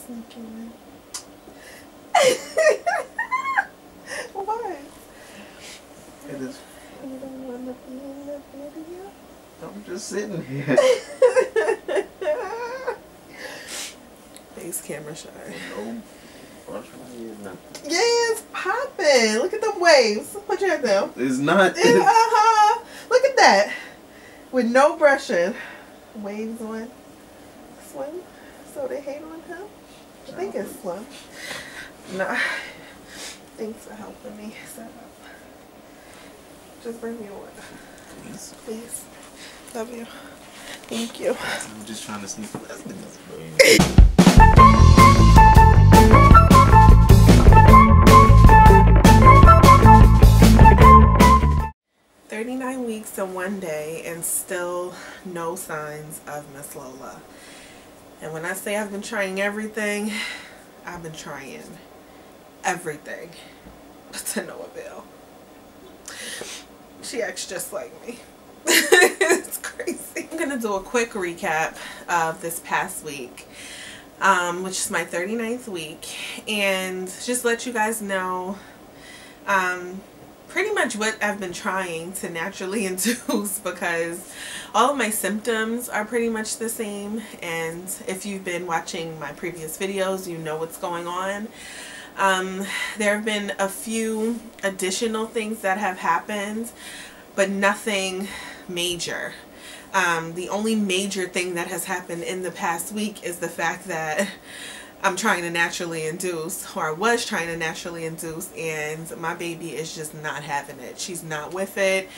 sneaking. What? It is. You don't want to be in the video? I'm just sitting here. Face camera shy. No. Brush my hair, nothing. Yeah, it's popping. Look at the waves. Put your head down. It's not. Look at that. With no brushing. Waves on Swim. So they hate on him? I think it's Swim. Nah. Thanks for helping me set up. Just bring me a water. Please. Please. Love you. Thank you. I'm just trying to sneak past this. 39 weeks and 1 day and still no signs of Miss Lola. And when I say I've been trying everything, I've been trying everything, but to no avail. She acts just like me. It's crazy. I'm gonna do a quick recap of this past week, which is my 39th week, and just let you guys know pretty much what I've been trying to naturally induce, because all of my symptoms are pretty much the same, and if you've been watching my previous videos, you know what's going on. There have been a few additional things that have happened, but nothing major. The only major thing that has happened in the past week is the fact that I'm trying to naturally induce, or I was trying to naturally induce, and my baby is just not having it. She's not with it.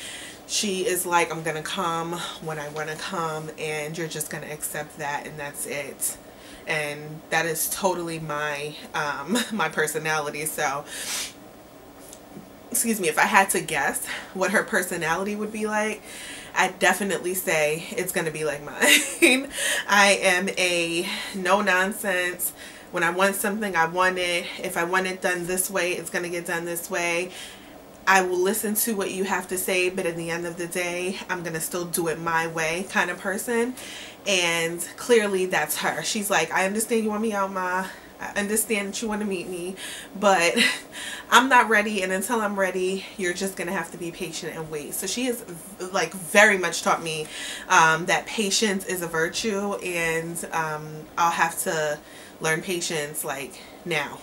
She is like, I'm gonna come when I want to come, and you're just gonna accept that, and that's it. And that is totally my my personality. So excuse me, if I had to guess what her personality would be like, I'd definitely say it's going to be like mine. I am a no nonsense. When I want something, I want it. If I want it done this way, it's going to get done this way. I will listen to what you have to say, but at the end of the day, I'm going to still do it my way kind of person. And clearly that's her. She's like, I understand you want me out, Ma. I understand that you want to meet me, but I'm not ready, and until I'm ready, you're just gonna have to be patient and wait. So she has like very much taught me that patience is a virtue, and I'll have to learn patience like now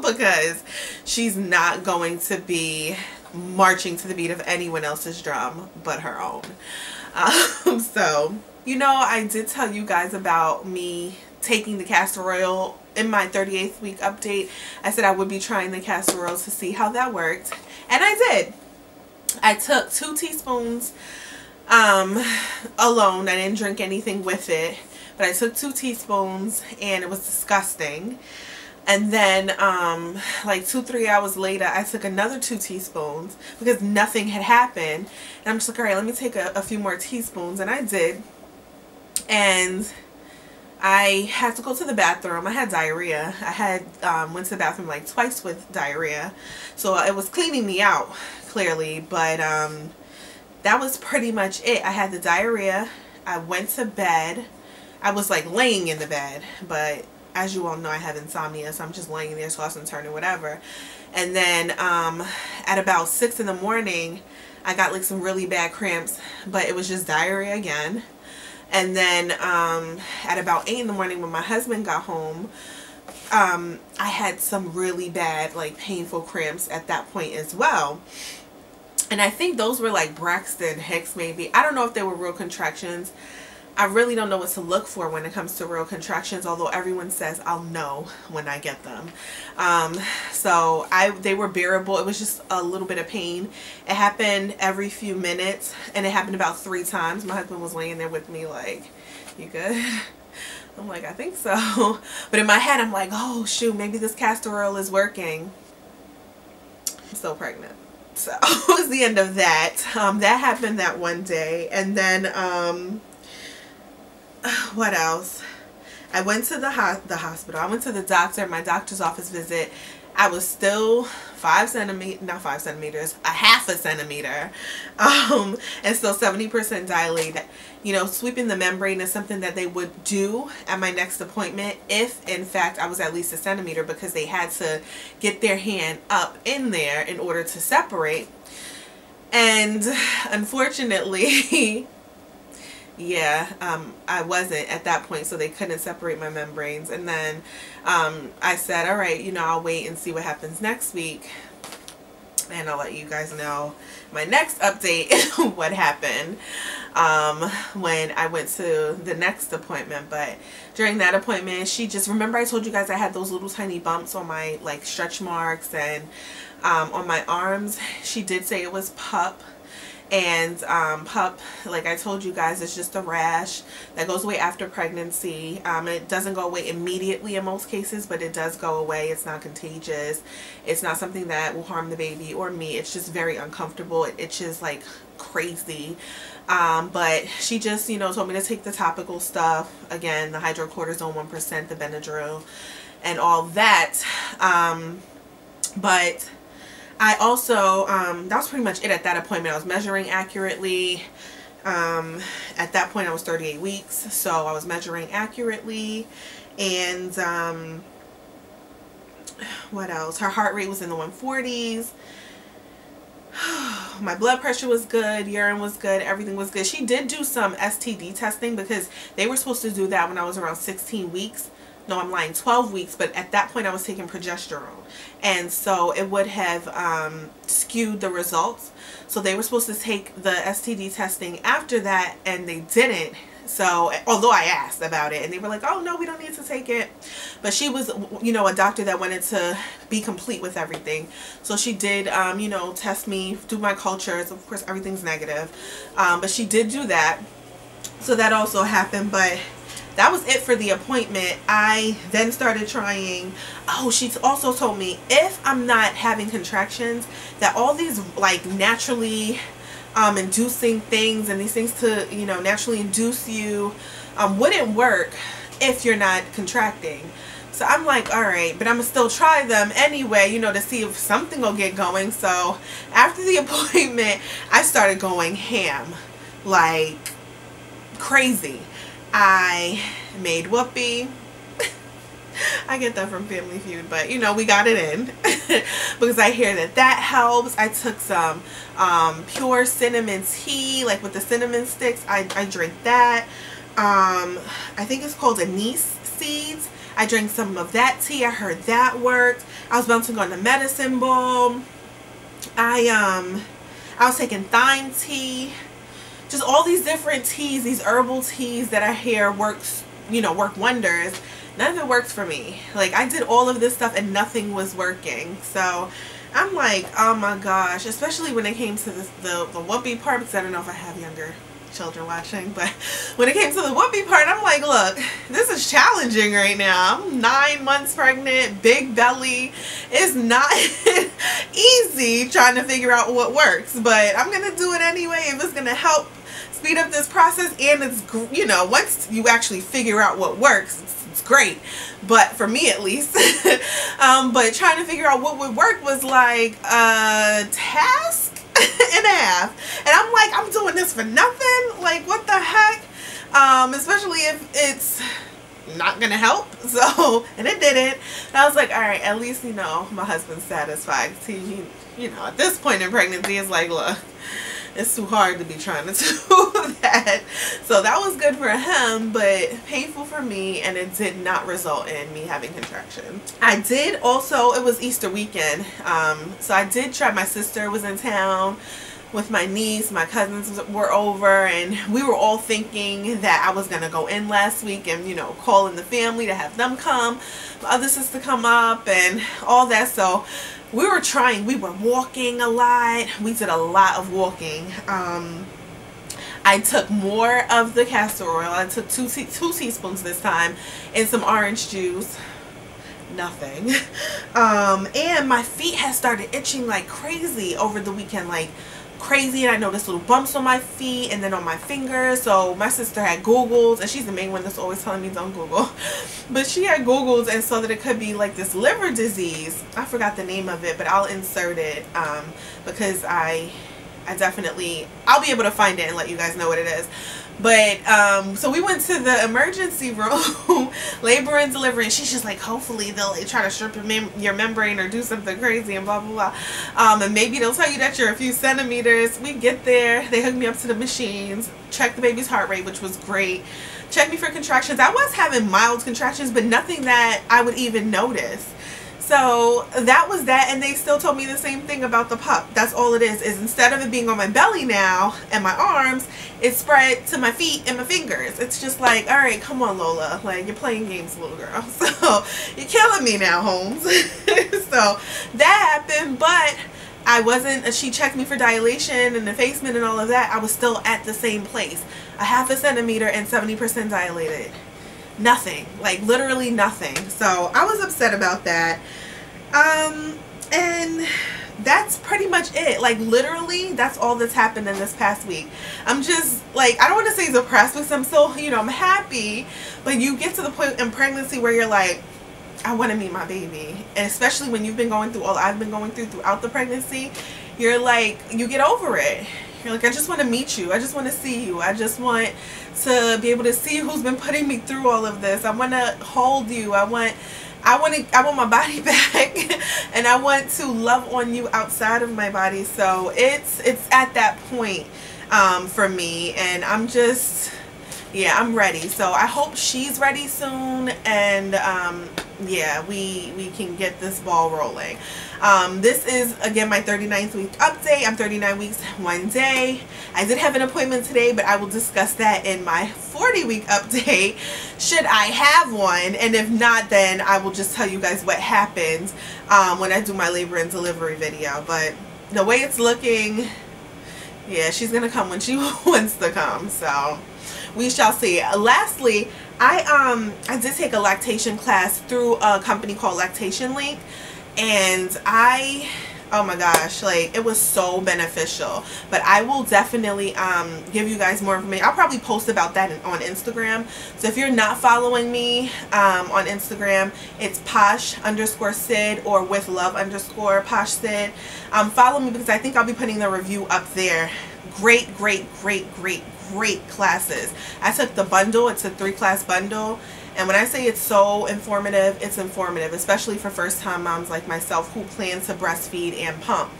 because she's not going to be marching to the beat of anyone else's drum but her own. So, you know, I did tell you guys about me taking the castor oil in my 38th week update. I said I would be trying the castor oil to see how that worked, and I did. I took 2 teaspoons alone. I didn't drink anything with it, but I took 2 teaspoons and it was disgusting. And then like 2-3 hours later, I took another 2 teaspoons because nothing had happened, and I'm just like, all right, let me take a few more teaspoons, and I did. And I had to go to the bathroom. I had diarrhea. I had went to the bathroom like twice with diarrhea, so it was cleaning me out clearly, but that was pretty much it. I had the diarrhea. I went to bed. I was like laying in the bed, but as you all know, I have insomnia, so I'm just laying there tossing and turning, whatever. And then at about 6 in the morning, I got like some really bad cramps, but it was just diarrhea again. And then at about 8 in the morning when my husband got home, I had some really bad, like, painful cramps at that point as well. And I think those were like Braxton Hicks maybe. I don't know if they were real contractions. I really don't know what to look for when it comes to real contractions, although everyone says I'll know when I get them. So they were bearable. It was just a little bit of pain. It happened every few minutes, and it happened about 3 times. My husband was laying there with me like, you good? I'm like, I think so. But in my head, I'm like, oh shoot, maybe this castor oil is working. I'm still pregnant. So it was the end of that. That happened that one day. And then what else? I went to the hospital. I went to the doctor, my doctor's office visit. I was still 5 centimeters, not 5 centimeters, a half a centimeter, and still 70% dilated. You know, sweeping the membrane is something that they would do at my next appointment if, in fact, I was at least a centimeter, because they had to get their hand up in there in order to separate. And unfortunately, yeah, I wasn't at that point, so they couldn't separate my membranes. And then I said, all right, you know, I'll wait and see what happens next week, and I'll let you guys know my next update what happened when I went to the next appointment. But during that appointment, she just, remember I told you guys I had those little tiny bumps on my, like, stretch marks and on my arms. She did say it was PUP. And PUP, like I told you guys, is just a rash that goes away after pregnancy. It doesn't go away immediately in most cases, but it does go away. It's not contagious. It's not something that will harm the baby or me. It's just very uncomfortable. It itches like crazy. But she just, you know, told me to take the topical stuff. Again, the hydrocortisone 1%, the Benadryl, and all that. But I also, that was pretty much it at that appointment. I was measuring accurately. At that point I was 38 weeks, so I was measuring accurately. And what else? Her heart rate was in the 140s. My blood pressure was good, urine was good, everything was good. She did do some STD testing, because they were supposed to do that when I was around 16 weeks. No, I'm lying, 12 weeks, but at that point I was taking progesterone, and so it would have skewed the results. So they were supposed to take the STD testing after that, and they didn't. So although I asked about it, and they were like, oh no, we don't need to take it. But she was, you know, a doctor that wanted to be complete with everything. So she did, you know, test me, do my cultures. Of course everything's negative, but she did do that. So that also happened. But that was it for the appointment. I then started trying, oh, she also told me if I'm not having contractions, that all these like naturally inducing things, and these things to, you know, naturally induce you wouldn't work if you're not contracting. So I'm like, all right, but I'm gonna still try them anyway, you know, to see if something will get going. So after the appointment, I started going ham like crazy. I made whoopee. I get that from Family Feud, but you know, we got it in because I hear that that helps. I took some pure cinnamon tea, like with the cinnamon sticks. I drink that. I think it's called anise seeds. I drank some of that tea. I heard that worked. I was bouncing on the medicine ball. I was taking thyme tea. Just all these different teas, these herbal teas that I hear works, you know, work wonders. None of it works for me. Like, I did all of this stuff and nothing was working. So I'm like, oh my gosh, especially when it came to the whoopee part, because I don't know if I have younger children watching, but when it came to the whoopee part, I'm like, look, this is challenging right now. I'm 9 months pregnant, big belly. It's not easy trying to figure out what works, but I'm gonna do it anyway if it's gonna help speed up this process. And it's, you know, once you actually figure out what works, it's great, but for me at least. But trying to figure out what would work was like a task and a half, and I'm like, I'm doing this for nothing. Like, what the heck? Especially if it's not gonna help. So, and it didn't. And I was like, all right, at least, you know, my husband's satisfied. He, you know, at this point in pregnancy, it's like, look, it's too hard to be trying to do that. So that was good for him, but painful for me, and it did not result in me having contractions. I did also, it was Easter weekend, so I did try. My sister was in town with my niece, my cousins were over, and we were all thinking that I was going to go in last week and, you know, call in the family to have them come, my other sister come up and all that. So we were trying, we were walking a lot. We did a lot of walking. I took more of the castor oil. I took two teaspoons this time, and some orange juice. Nothing. And my feet had started itching like crazy over the weekend, like crazy, and I noticed little bumps on my feet and then on my fingers. So my sister had Googled, and she's the main one that's always telling me don't Google, but she had Googled and saw that it could be like this liver disease. I forgot the name of it, but I'll insert it because I definitely, I'll be able to find it and let you guys know what it is. But so we went to the emergency room, labor and delivery, and she's just like, hopefully they'll like try to strip your membrane or do something crazy and blah blah blah, and maybe they'll tell you that you're a few centimeters. We get there, they hook me up to the machines, check the baby's heart rate, which was great, check me for contractions. I was having mild contractions, but nothing that I would even notice. So that was that, and they still told me the same thing about the pup. That's all it is instead of it being on my belly now and my arms, it's spread to my feet and my fingers. It's just like, all right, come on, Lola, like, you're playing games, little girl. So you're killing me now, Holmes. So that happened, but I wasn't, she checked me for dilation and effacement and all of that. I was still at the same place, a half a centimeter and 70% dilated. Nothing, like literally nothing. So I was upset about that. And that's pretty much it. Like literally that's all that's happened in this past week. I'm just like, I don't want to say depressed because I'm still, you know, I'm happy, but you get to the point in pregnancy where you're like, I want to meet my baby. And especially when you've been going through all I've been going through throughout the pregnancy, you're like, you get over it. You're like, I just want to meet you. I just want to see you. I just want to be able to see who's been putting me through all of this. I want to hold you. I want my body back, and I want to love on you outside of my body. So it's at that point for me, and I'm just, yeah, I'm ready. So I hope she's ready soon, and yeah, we can get this ball rolling. This is again my 39th week update. I'm 39 weeks 1 day. I did have an appointment today, but I will discuss that in my 40-week update should I have one, and if not, then I will just tell you guys what happens when I do my labor and delivery video. But the way it's looking, yeah, she's gonna come when she wants to come, so we shall see. Lastly, I did take a lactation class through a company called Lactation Link, and oh my gosh, like it was so beneficial. But I will definitely give you guys more information. I'll probably post about that on Instagram. So if you're not following me on Instagram, it's Posh_Syd or with love _Posh Syd. Follow me because I think I'll be putting the review up there. Great classes. I took the bundle. It's a 3-class bundle, and when I say it's so informative, it's informative, especially for first-time moms like myself who plan to breastfeed and pump.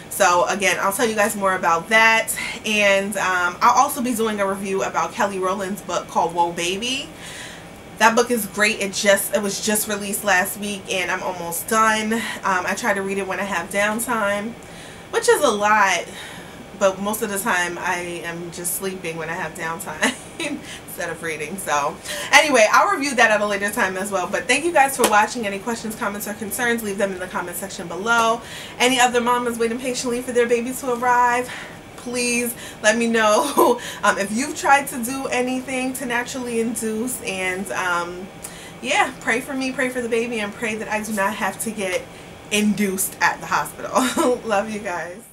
So again, I'll tell you guys more about that, and I'll also be doing a review about Kelly Rowland's book called Whoa Baby. That book is great. It was just released last week, and I'm almost done. I try to read it when I have downtime, which is a lot. But most of the time I am just sleeping when I have downtime instead of reading. So anyway, I'll review that at a later time as well. But thank you guys for watching. Any questions, comments, or concerns, leave them in the comment section below. Any other mamas waiting patiently for their baby to arrive, please let me know if you've tried to do anything to naturally induce. And yeah, pray for me, pray for the baby, and pray that I do not have to get induced at the hospital. Love you guys.